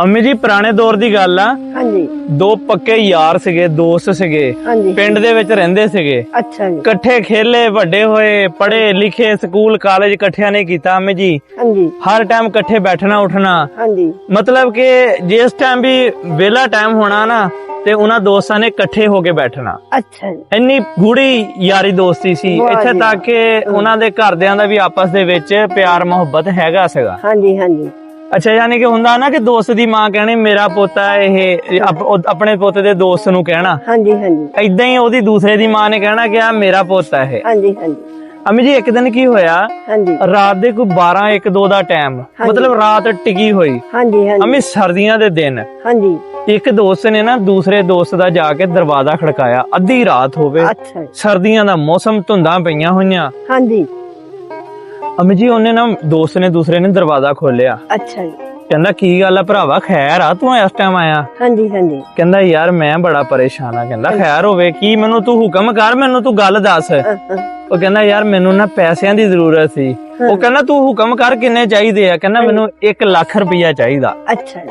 ਅੰਮੀ ਜੀ ਪੁਰਾਣੇ ਦੌਰ ਦੀ ਗੱਲ ਆ। ਹਾਂਜੀ। ਦੋ ਪੱਕੇ ਯਾਰ ਸੀਗੇ, ਦੋਸਤ ਸੀਗੇ, ਹਾਂਜੀ। ਪਿੰਡ ਦੇ ਵਿੱਚ ਰਹਿੰਦੇ ਸੀਗੇ। ਅੱਛਾ ਜੀ। ਇਕੱਠੇ ਖੇਲੇ, ਵੱਡੇ ਹੋਏ, ਪੜ੍ਹੇ ਲਿਖੇ, ਸਕੂਲ ਕਾਲਜ ਇਕੱਠਿਆਂ ਨੇ ਕੀਤਾ ਅੰਮੀ ਜੀ। ਹਾਂਜੀ। ਹਰ ਟਾਈਮ ਇਕੱਠੇ ਬੈਠਣਾ ਉੱਠਣਾ। ਹਾਂਜੀ। ਮਤਲਬ ਕਿ ਜਿਸ ਟਾਈਮ ਵੀ ਵਿਹਲਾ ਟਾਈਮ ਹੋਣਾ ਨਾ ਤੇ ਉਹਨਾਂ ਦੋਸਤਾਂ ਨੇ ਇਕੱਠੇ ਹੋ ਕੇ ਬੈਠਣਾ। ਅੱਛਾ ਜੀ। ਇੰਨੀ ਗੂੜੀ ਯਾਰੀ ਦੋਸਤੀ ਸੀ, ਵਾਹ ਇੱਥੇ ਜੀ ਤੱਕ ਕਿ ਉਹਨਾਂ ਦੇ ਘਰਦਿਆਂ ਦਾ ਵੀ ਆਪਸ ਦੇ ਵਿੱਚ ਪਿਆਰ ਮੁਹੱਬਤ ਹੈਗਾ ਸੀਗਾ। ਹਾਂਜੀ। ਹਾਂਜੀ। ਅੱਛਾ, ਯਾਨੀ ਕਿ ਹੁੰਦਾ ਨਾ ਕਿ ਦੋਸਤ ਦੀ ਮਾਂ ਕਹਿਣੀ ਮੇਰਾ ਪੋਤਾ ਇਹ ਆਪਣੇ ਪੋਤੇ ਦੇ ਦੋਸਤ ਨੂੰ ਕਹਿਣਾ। ਹਾਂਜੀ। ਹਾਂਜੀ। ਏਦਾਂ ਹੀ ਉਹਦੀ ਦੂਸਰੇ ਦੀ ਮਾਂ ਨੇ ਕਹਿਣਾ ਕਿ ਆ ਮੇਰਾ ਪੋਤਾ ਇਹ। ਹਾਂਜੀ। ਹਾਂਜੀ। ਅਮੀ ਜੀ ਇੱਕ ਦਿਨ ਕੀ ਹੋਇਆ, ਹਾਂਜੀ। ਰਾਤ ਦੇ ਕੋਈ 12-1-2 ਦਾ ਟਾਈਮ, ਮਤਲਬ ਰਾਤ ਟਿਕੀ ਹੋਈ। ਹਾਂਜੀ। ਹਾਂਜੀ। ਅਮੀ ਸਰਦੀਆਂ ਦੇ ਦਿਨ ਹਾਂਜੀ। ਇੱਕ ਦੋਸਤ ਨੇ ਨਾ ਦੂਸਰੇ ਦੋਸਤ ਦਾ ਜਾ ਕੇ ਦਰਵਾਜ਼ਾ ਖੜਕਾਇਆ। ਅੱਧੀ ਰਾਤ ਹੋਵੇ, ਅੱਛਾ ਜੀ। ਸਰਦੀਆਂ ਦਾ ਮੌਸਮ, ਧੁੰਦਾਂ ਪਈਆਂ ਹੋਈਆਂ। ਹਾਂਜੀ। ਅਮੀ ਜੀ ਉਹਨੇ ਨਾ ਦੋਸਤ ਨੇ ਦੂਸਰੇ ਨੇ ਦਰਵਾਜ਼ਾ ਖੋਲਿਆ। ਅੱਛਾ ਜੀ। ਕਹਿੰਦਾ ਕੀ ਗੱਲ ਆ ਭਰਾਵਾ, ਖੈਰ ਆ ਤੂੰ ਇਸ ਟਾਈਮ ਆਇਆ? ਹਾਂਜੀ। ਹਾਂਜੀ। ਕਹਿੰਦਾ ਯਾਰ ਮੈਂ ਬੜਾ ਪਰੇਸ਼ਾਨ ਆ। ਕਹਿੰਦਾ ਖੈਰ ਹੋਵੇ ਕੀ, ਮੈਨੂੰ ਤੂੰ ਹੁਕਮ ਕਰ, ਮੈਨੂੰ ਤੂੰ ਗੱਲ ਦੱਸ। ਉਹ ਕਹਿੰਦਾ ਯਾਰ ਮੈਨੂੰ ਨਾ ਪੈਸਿਆਂ ਦੀ ਜ਼ਰੂਰਤ ਸੀ। ਉਹ ਕਹਿੰਦਾ ਤੂੰ ਹੁਕਮ ਕਰ, ਕਿੰਨੇ ਚਾਹੀਦੇ ਆ? ਕਹਿੰਦਾ ਮੈਨੂੰ 1 ਲੱਖ ਰੁਪਇਆ ਚਾਹੀਦਾ। ਅੱਛਾ ਜੀ।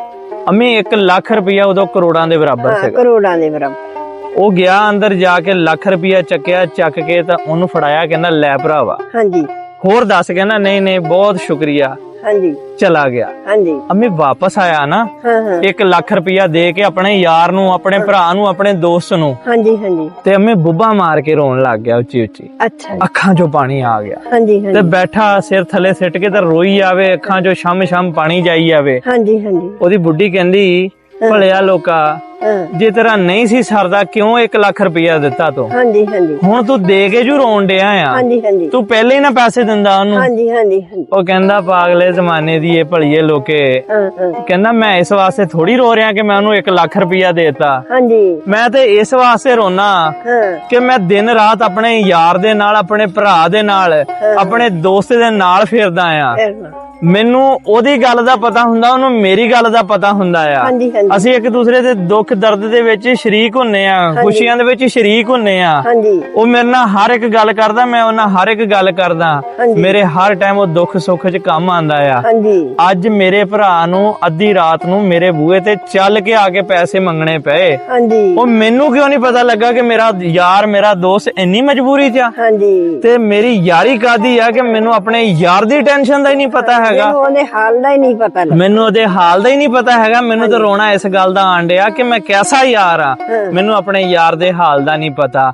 ਅੰਮੀ 1 ਲੱਖ ਰੁਪਇਆ ਉਦੋਂ ਕਰੋੜਾਂ ਦੇ ਬਰਾਬਰ ਹਾਂ, ਸੀ। ਕਰੋੜਾਂ ਦੇ ਬਰਾਬਰ। ਉਹ ਗਿਆ ਅੰਦਰ ਜਾ ਕੇ ਲੱਖ ਰੁਪਇਆ ਚੱਕਿਆ, ਚੱਕ ਕੇ ਤਾਂ ਉਹਨੂੰ ਫੜਾਇਆ। ਕਹਿੰਦਾ ਲੈ ਭਰਾਵਾ ਹਾਂਜੀ। ਹੋਰ ਦੱਸ। ਕਹਿੰਦਾ ਨਹੀਂ ਨਹੀਂ ਬਹੁਤ ਸ਼ੁਕਰੀਆ। ਹਾਂਜੀ। ਚਲਾ ਗਿਆ। ਹਾਂਜੀ। ਅੰਮੀ ਵਾਪਸ ਆਇਆ ਨਾ, ਹਾਂ। ਹਾਂ। 1 ਲੱਖ ਰੁਪਇਆ ਦੇ ਕੇ ਆਪਣੇ ਯਾਰ ਨੂੰ, ਆਪਣੇ ਭਰਾ ਨੂੰ, ਆਪਣੇ ਦੋਸਤ ਨੂੰ, ਹਾਂਜੀ। ਹਾਂਜੀ। ਤੇ ਅੰਮੀ ਬੁੱਬਾ ਮਾਰ ਕੇ ਰੋਣ ਲੱਗ ਗਿਆ ਉੱਚੀ ਉੱਚੀ। ਅੱਛਾ ਜੀ। ਅੱਖਾਂ 'ਚੋਂ ਪਾਣੀ ਆ ਗਿਆ ਹਾਂਜੀ। ਤੇ ਹਾਂਜੀ। ਬੈਠਾ ਸਿਰ ਥੱਲੇ ਸਿੱਟ ਕੇ ਤੇ ਰੋਈ ਜਾਵੇ, ਅੱਖਾਂ 'ਚੋਂ ਛਮ ਪਾਣੀ ਜਾਈ ਜਾਵੇ। ਹਾਂਜੀ। ਹਾਂਜੀ। ਉਹਦੀ ਬੁੱਢੀ ਕਹਿੰਦੀ ਭਲਿਆ ਲੋਕਾ, ਹਾਂ। ਜੇ ਤੇਰਾ ਨਹੀਂ ਸੀ ਸਰਦਾ ਕਿਉਂ 1 ਲੱਖ ਰੁਪਇਆ ਦਿੱਤਾ ਤੂੰ? ਹਾਂਜੀ। ਹਾਂਜੀ। ਹੁਣ ਤੂੰ ਦੇ ਕੇ ਜੂ ਰੋਣ ਡਿਆ ਆ। ਹਾਂਜੀ। ਹਾਂਜੀ। ਤੂੰ ਪਹਿਲੇ ਹੀ ਨਾ ਪੈਸੇ ਦਿੰਦਾ ਉਹਨੂੰ। ਹਾਂਜੀ। ਹਾਂਜੀ। ਹਾਂਜੀ। ਉਹ ਕਹਿੰਦਾ ਪਾਗਲੇ ਜ਼ਮਾਨੇ ਦੀ ਇਹ ਭਲੀਏ ਲੋਕੇ। ਹਾਂ। ਹਾਂ। ਕਹਿੰਦਾ ਮੈਂ ਇਸ ਵਾਸਤੇ ਥੋੜੀ ਰੋ ਰਿਹਾ ਕਿ ਮੈਂ ਉਹਨੂੰ 1 ਲੱਖ ਰੁਪਇਆ ਦੇਤਾ। ਹਾਂਜੀ। ਮੈਂ ਤੇ ਇਸ ਵਾਸਤੇ ਰੋਣਾ ਹਾਂ। ਕਿ ਮੈਂ ਦਿਨ ਰਾਤ ਆਪਣੇ ਯਾਰ ਦੇ ਨਾਲ, ਆਪਣੇ ਭਰਾ ਦੇ ਨਾਲ, ਆਪਣੇ ਦੋਸਤ ਦੇ ਨਾਲ ਫਿਰਦਾ ਆ। ਮੈਨੂੰ ਉਹਦੀ ਗੱਲ ਦਾ ਪਤਾ ਹੁੰਦਾ, ਉਹਨੂੰ ਮੇਰੀ ਗੱਲ ਦਾ ਪਤਾ ਹੁੰਦਾ ਆ। ਹਾਂਜੀ। ਹਾਂਜੀ। ਅਸੀਂ ਇੱਕ ਦੂਸਰੇ ਦੇ ਦੁੱਖ ਦਰਦ ਦੇ ਵਿੱਚ ਸ਼ਰੀਕ ਹੁੰਨੇ ਆ, ਖੁਸ਼ੀਆਂ ਦੇ ਵਿੱਚ ਸ਼ਰੀਕ ਹੁੰਨੇ ਆ। ਹਾਂਜੀ। ਉਹ ਮੇਰੇ ਨਾਲ ਹਰ ਇੱਕ ਗੱਲ ਕਰਦਾ, ਮੈਂ ਉਹਨਾਂ ਹਰ ਇੱਕ ਗੱਲ ਕਰਦਾ। ਮੇਰੇ ਹਰ ਟਾਈਮ ਉਹ ਦੁੱਖ ਸੁੱਖ 'ਚ ਕੰਮ ਆਂਦਾ ਆ। ਹਾਂਜੀ। ਅੱਜ ਮੇਰੇ ਭਰਾ ਨੂੰ ਅੱਧੀ ਰਾਤ ਨੂੰ ਮੇਰੇ ਬੂਹੇ ਤੇ ਚੱਲ ਕੇ ਆ ਕੇ ਪੈਸੇ ਮੰਗਣੇ ਪਏ। ਹਾਂਜੀ। ਉਹ ਮੈਨੂੰ ਕਿਉਂ ਨਹੀਂ ਪਤਾ ਲੱਗਾ ਕਿ ਮੇਰਾ ਯਾਰ, ਮੇਰਾ ਦੋਸਤ ਇੰਨੀ ਮਜਬੂਰੀ 'ਚ ਆ? ਹਾਂਜੀ। ਤੇ ਮੇਰੀ ਯਾਰੀ ਕਾਦੀ ਆ ਕਿ ਮੈਨੂੰ ਆਪਣੇ ਯਾਰ ਦੀ ਟੈਨਸ਼ਨ ਦਾ ਹੀ ਨਹੀਂ ਪਤਾ ਹੈਗਾ। ਮੈਨੂੰ ਉਹਦੇ ਹਾਲ ਦਾ ਹੀ ਨਹੀਂ ਪਤਾ ਲੱਗਾ। ਮੈਨੂੰ ਉਹਦੇ ਹਾਲ ਦਾ ਹੀ ਨਹੀਂ ਪਤਾ ਹੈਗਾ। ਮੈਨੂੰ ਤਾਂ ਰੋਣਾ ਇਸ ਗੱਲ ਦਾ ਆਣ ਡਿਆ ਕਿ ਮੈਂ ਕੈਸਾ ਯਾਰ ਆ, ਮੈਨੂੰ ਆਪਣੇ ਯਾਰ ਦੇ ਹਾਲ ਦਾ ਨਹੀਂ ਪਤਾ।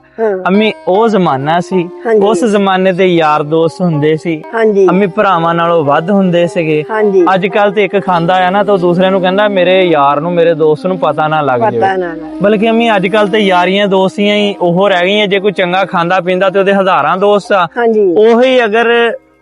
ਅੰਮੀ ਉਹ ਜ਼ਮਾਨਾ ਸੀ, ਉਸ ਜ਼ਮਾਨੇ ਦੇ ਯਾਰ ਦੋਸਤ ਹੁੰਦੇ ਸੀ। ਹਾਂਜੀ। ਅੰਮੀ ਭਰਾਵਾਂ ਨਾਲੋਂ ਵੱਧ ਹੁੰਦੇ ਸੀਗੇ। ਹਾਂਜੀ। ਅੱਜ ਕੱਲ ਤੇ ਇੱਕ ਖਾਂਦਾ ਆ ਨਾ ਤਾਂ ਦੂਸਰੇ ਨੂੰ ਕਹਿੰਦਾ ਮੇਰੇ ਯਾਰ ਨੂੰ, ਮੇਰੇ ਦੋਸਤ ਨੂੰ ਪਤਾ ਨਾ ਲੱਗ ਪਤਾ ਜਾਵੇ। ਨਾ ਲੱਗੇ। ਬਲਕਿ ਅੰਮੀ ਅੱਜ ਕੱਲ ਤੇ ਯਾਰੀਆਂ ਦੋਸਤੀਆਂ ਹੀ ਉਹ ਰਹਿ ਗਈਆਂ। ਜੇ ਕੋਈ ਚੰਗਾ ਖਾਂਦਾ ਪੀਂਦਾ ਤੇ ਉਹਦੇ ਹਜ਼ਾਰਾਂ ਦੋਸਤ ਆ। ਹਾਂਜੀ। ਉਹੀ ਅਗਰ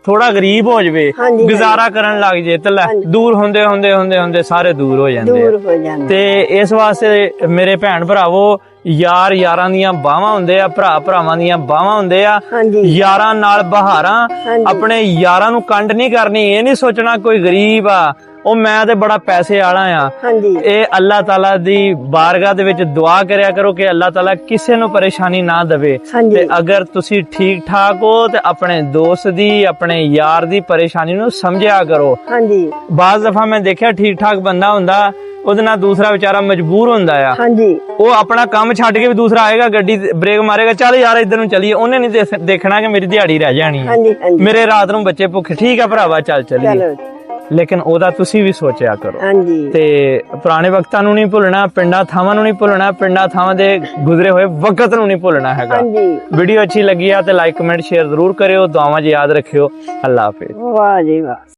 ਥੋੜਾ ਗਰੀਬ ਹੋ ਜਵੇ, ਹਾਂਜੀ। ਗੁਜ਼ਾਰਾ ਕਰਨ ਲੱਗ ਜੇ ਤੇ ਲੈ ਦੂਰ ਹੁੰਦੇ ਸਾਰੇ ਦੂਰ ਹੋ ਜਾਂਦੇ ਦੂਰ ਆ। ਹੋ ਜਾਂਦੇ। ਤੇ ਇਸ ਵਾਸਤੇ ਮੇਰੇ ਭੈਣ ਭਰਾਵੋ, ਯਾਰ ਯਾਰਾਂ ਦੀਆਂ ਬਾਹਾਂ ਹੁੰਦੇ ਆ, ਭਰਾ ਭਰਾਵਾਂ ਦੀਆਂ ਬਾਹਾਂ ਹੁੰਦੇ ਆ। ਹਾਂਜੀ। ਯਾਰਾਂ ਨਾਲ ਬਹਾਰਾਂ, ਹਾਂਜੀ। ਆਪਣੇ ਯਾਰਾਂ ਨੂੰ ਕੰਡ ਨਹੀਂ ਕਰਨੀ। ਇਹ ਨਹੀਂ ਸੋਚਣਾ ਕੋਈ ਗਰੀਬ ਆ, ਉਹ ਮੈਂ ਤੇ ਬੜਾ ਪੈਸੇ ਵਾਲਾ ਆ। ਹਾਂਜੀ। ਇਹ ਅੱਲਾਹ ਤਾਲਾ ਦੀ ਬਾਰਗਾਹ ਦੇ ਵਿੱਚ ਦੁਆ ਕਰਿਆ ਕਰੋ ਕਿ ਅੱਲਾਹ ਤਾਲਾ ਕਿਸੇ ਨੂੰ ਪਰੇਸ਼ਾਨੀ ਨਾ ਦੇਵੇ। ਹਾਂਜੀ। ਤੇ ਅਗਰ ਤੁਸੀਂ ਠੀਕ ਠਾਕ ਹੋ ਤੇ ਆਪਣੇ ਦੋਸਤ ਦੀ, ਆਪਣੇ ਯਾਰ ਦੀ ਪਰੇਸ਼ਾਨੀ ਨੂੰ ਸਮਝਿਆ ਕਰੋ। ਹਾਂਜੀ। ਬਾਜ਼ ਦਫਾ ਮੈਂ ਦੇਖਿਆ ਠੀਕ ਠਾਕ ਬੰਦਾ ਹੁੰਦਾ, ਉਹਦੇ ਨਾਲ ਦੂਸਰਾ ਵਿਚਾਰਾ ਮਜਬੂਰ ਹੁੰਦਾ ਆ। ਹਾਂਜੀ। ਉਹ ਆਪਣਾ ਕੰਮ ਛੱਡ ਕੇ ਵੀ ਦੂਸਰਾ ਆਏਗਾ, ਗੱਡੀ ਬ੍ਰੇਕ ਮਾਰੇਗਾ, ਚੱਲ ਯਾਰ ਇੱਧਰ ਨੂੰ ਚੱਲੀਏ। ਉਹਨੇ ਨਹੀਂ ਦੇਖਣਾ ਕਿ ਮੇਰੀ ਦਿਹਾੜੀ ਰਹਿ ਜਾਣੀ ਹੈ, ਹਾਂਜੀ। ਹਾਂਜੀ। ਮੇਰੇ ਰਾਤ ਨੂੰ ਬੱਚੇ ਭੁੱਖੇ, ਠੀਕ ਆ ਭਰਾਵਾ ਚੱਲ ਚੱਲੀਏ। ਚਲੋ। ਲੇਕਿਨ ਉਹਦਾ ਤੁਸੀਂ ਵੀ ਸੋਚਿਆ ਕਰੋ। ਹਾਂਜੀ। ਤੇ ਪੁਰਾਣੇ ਵਕਤਾਂ ਨੂੰ ਨਹੀਂ ਭੁੱਲਣਾ, ਪਿੰਡਾਂ ਥਾਵਾਂ ਨੂੰ ਨਹੀਂ ਭੁੱਲਣਾ, ਪਿੰਡਾਂ ਥਾਵਾਂ ਦੇ ਗੁਜ਼ਰੇ ਹੋਏ ਵਕਤ ਨੂੰ ਨਹੀਂ ਭੁੱਲਣਾ ਹੈਗਾ। ਹਾਂਜੀ। ਵੀਡੀਓ ਅੱਛੀ ਲੱਗੀ ਆ ਤੇ ਲਾਈਕ ਕਮੈਂਟ ਸ਼ੇਅਰ ਜ਼ਰੂਰ ਕਰਿਓ। ਦੁਆਵਾਂ 'ਚ ਯਾਦ ਰੱਖਿਓ। ਅੱਲਾਹ ਹਾਫਿਜ਼। ਵਾਹ ਜੀ ਵਾਹ।